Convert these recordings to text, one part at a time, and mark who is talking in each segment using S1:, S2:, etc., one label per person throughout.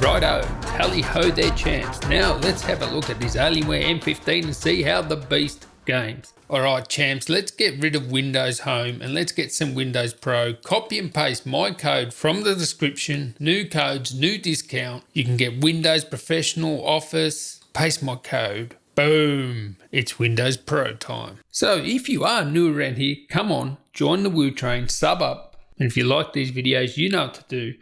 S1: Righto, tally ho there champs. Now let's have a look at this Alienware M15 and see how the beast games. Alright champs, let's get rid of Windows Home and let's get some Windows Pro. Copy and paste my code from the description. New codes, new discount. You can get Windows Professional, Office. Paste my code. Boom! It's Windows Pro time. So if you are new around here, come on, join the Woo Train, sub up. And if you like these videos, you know what to do.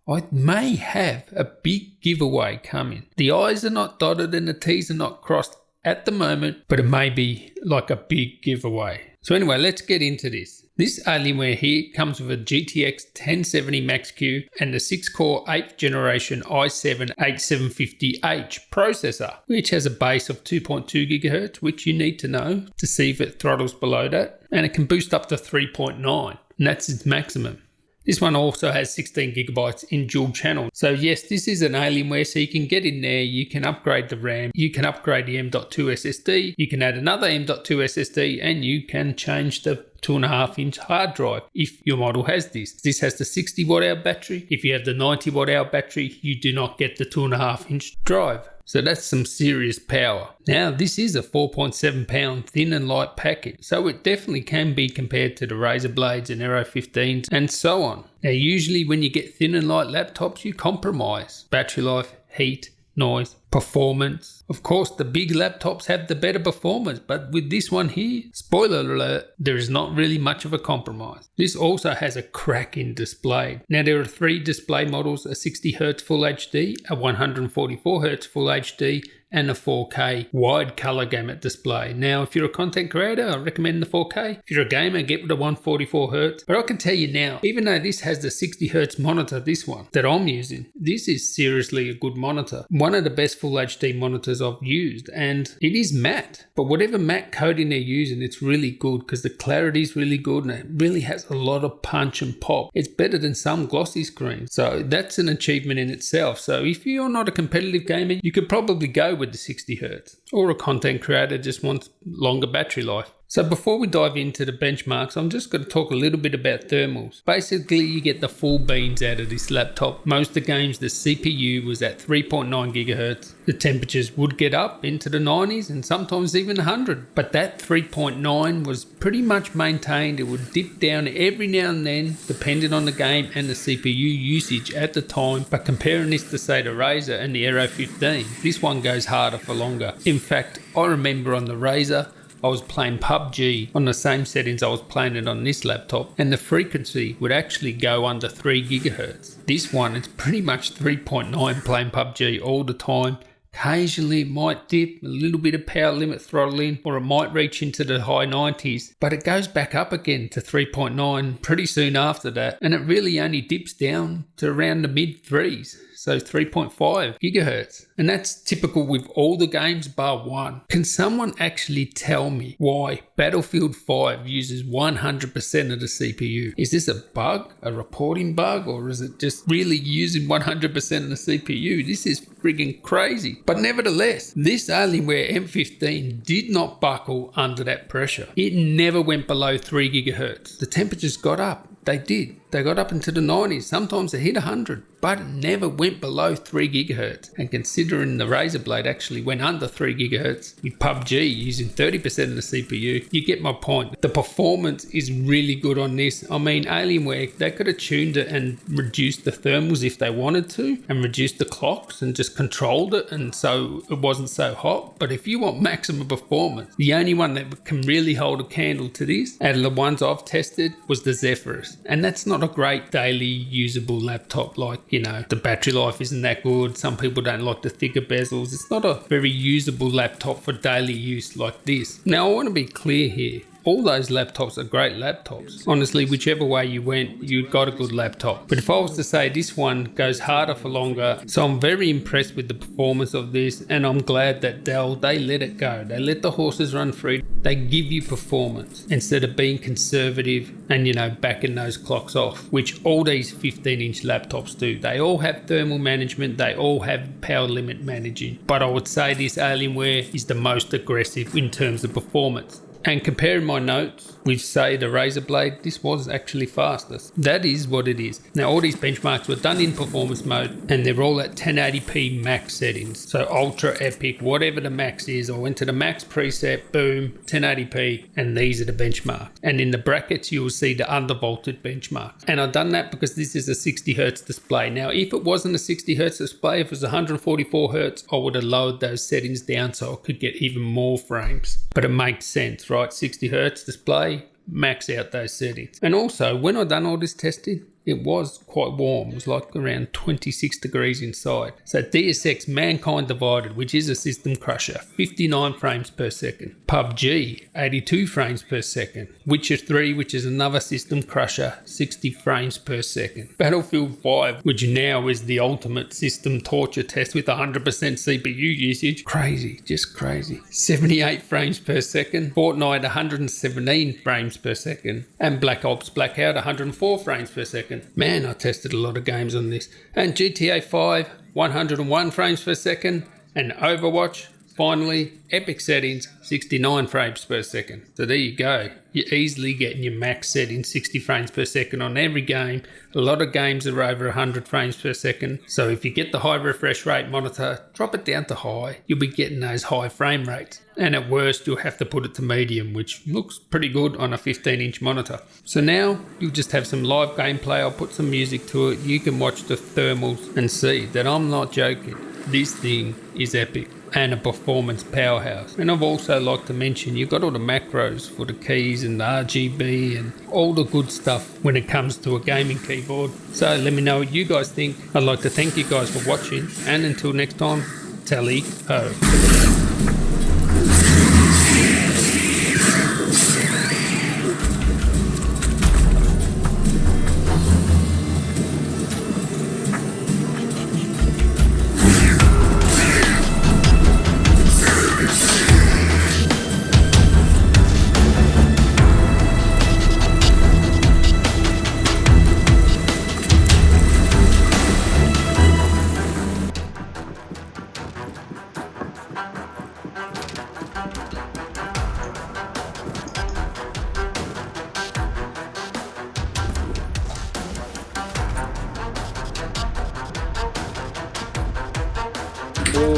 S1: I may have a big giveaway coming. The I's are not dotted and the T's are not crossed at the moment, but it may be like a big giveaway. So anyway, let's get into this. This Alienware here comes with a GTX 1070 Max-Q and a 6-core 8th generation i7-8750H processor, which has a base of 2.2 GHz, which you need to know to see if it throttles below that, and it can boost up to 3.9, and that's its maximum. This one also has 16 gigabytes in dual channel. So yes, this is an Alienware, so you can get in there, you can upgrade the RAM, you can upgrade the M.2 SSD, you can add another M.2 SSD, and you can change the 2.5-inch hard drive if your model has this. This has the 60 watt hour battery. If you have the 90 watt hour battery, you do not get the 2.5-inch drive. So that's some serious power. Now this is a 4.7 pound thin and light package, so it definitely can be compared to the Razer Blades and Aero 15s and so on. Now usually when you get thin and light laptops, you compromise battery life, heat, noise, performance. Of course the big laptops have the better performance, but with this one here, spoiler alert, there is not really much of a compromise. This also has a cracking display. Now there are 3 display models, a 60Hz Full HD, a 144Hz Full HD, and a 4K wide color gamut display. Now if you're a content creator, I recommend the 4K. If you're a gamer, get with the 144Hz. But I can tell you now, even though this has the 60Hz monitor, this one that I'm using, this is seriously a good monitor. One of the best Full HD monitors I've used, and it is matte. But whatever matte coating they're using, it's really good because the clarity is really good and it really has a lot of punch and pop. It's better than some glossy screens. So that's an achievement in itself. So if you're not a competitive gamer, you could probably go with the 60Hz, or a content creator just wants longer battery life. So before we dive into the benchmarks, I'm just going to talk a little bit about thermals. Basically, you get the full beans out of this laptop. Most of the games, the CPU was at 3.9 GHz. The temperatures would get up into the 90s and sometimes even 100. But that 3.9 was pretty much maintained. It would dip down every now and then, depending on the game and the CPU usage at the time. But comparing this to say the Razer and the Aero 15, this one goes harder for longer. In fact, I remember on the Razer, I was playing PUBG on the same settings I was playing it on this laptop, and the frequency would actually go under 3 GHz. This one, it's pretty much 3.9 playing PUBG all the time. Occasionally it might dip, a little bit of power limit throttling, or it might reach into the high 90s, but it goes back up again to 3.9 pretty soon after that, and it really only dips down to around the mid 3s. So 3.5 GHz. And that's typical with all the games bar one. Can someone actually tell me why Battlefield 5 uses 100% of the CPU? Is this a bug, a reporting bug, or is it just really using 100% of the CPU? This is friggin' crazy. But nevertheless, this Alienware M15 did not buckle under that pressure. It never went below 3 GHz. The temperatures got up. They did. They got up into the 90s. Sometimes they hit 100, but it never went below 3 GHz. And considering the Razer Blade actually went under 3 GHz with PUBG using 30% of the CPU, you get my point. The performance is really good on this. I mean, Alienware, they could have tuned it and reduced the thermals if they wanted to, and reduced the clocks and just controlled it, and so it wasn't so hot. But if you want maximum performance, the only one that can really hold a candle to this out of the ones I've tested was the Zephyrus. And that's not a great daily usable laptop. Like, you know, the battery life isn't that good. Some people don't like the thicker bezels. It's not a very usable laptop for daily use like this. Now, I want to be clear here. All those laptops are great laptops. Honestly, whichever way you went, you got a good laptop. But if I was to say this one goes harder for longer, so I'm very impressed with the performance of this, and I'm glad that Dell, they let it go. They let the horses run free. They give you performance instead of being conservative and, you know, backing those clocks off, which all these 15-inch laptops do. They all have thermal management. They all have power limit managing. But I would say this Alienware is the most aggressive in terms of performance. And comparing my notes with, say, the Razer Blade, this was actually fastest. That is what it is. Now, all these benchmarks were done in performance mode, and they're all at 1080p max settings. So ultra, epic, whatever the max is. I went to the max preset, boom, 1080p, and these are the benchmarks. And in the brackets, you will see the undervolted benchmarks. And I've done that because this is a 60Hz display. Now, if it wasn't a 60Hz display, if it was 144Hz, I would have lowered those settings down so I could get even more frames. But it makes sense, right? 60Hz display, max out those settings. And also, when I done all this testing, it was quite warm. It was like around 26 degrees inside. So DSX Mankind Divided, which is a system crusher, 59 frames per second. PUBG, 82 frames per second. Witcher 3, which is another system crusher, 60 frames per second. Battlefield 5, which now is the ultimate system torture test with 100% CPU usage. Crazy, just crazy. 78 frames per second. Fortnite, 117 frames per second. And Black Ops Blackout, 104 frames per second. Man, I tested a lot of games on this. And GTA 5, 101 frames per second. And Overwatch, finally, epic settings, 69 frames per second. So there you go. You're easily getting your max setting 60 frames per second on every game. A lot of games are over 100 frames per second. So if you get the high refresh rate monitor, drop it down to high. You'll be getting those high frame rates. And at worst, you'll have to put it to medium, which looks pretty good on a 15-inch monitor. So now you'll just have some live gameplay. I'll put some music to it. You can watch the thermals and see that I'm not joking. This thing is epic and a performance powerhouse. And I've also like to mention, you've got all the macros for the keys and the RGB and all the good stuff when it comes to a gaming keyboard. So let me know what you guys think. I'd like to thank you guys for watching, and until next time, tally-ho.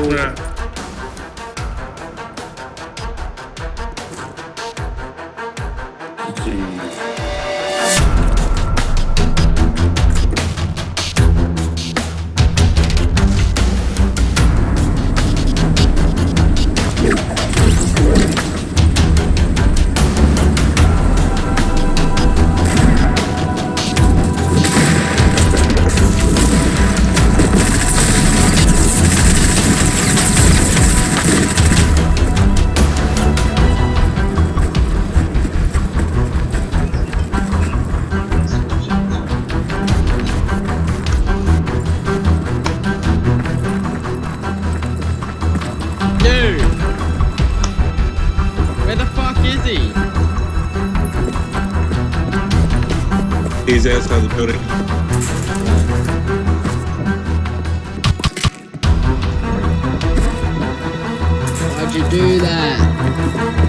S1: Yeah.
S2: He's outside the building.
S3: Why'd you do that?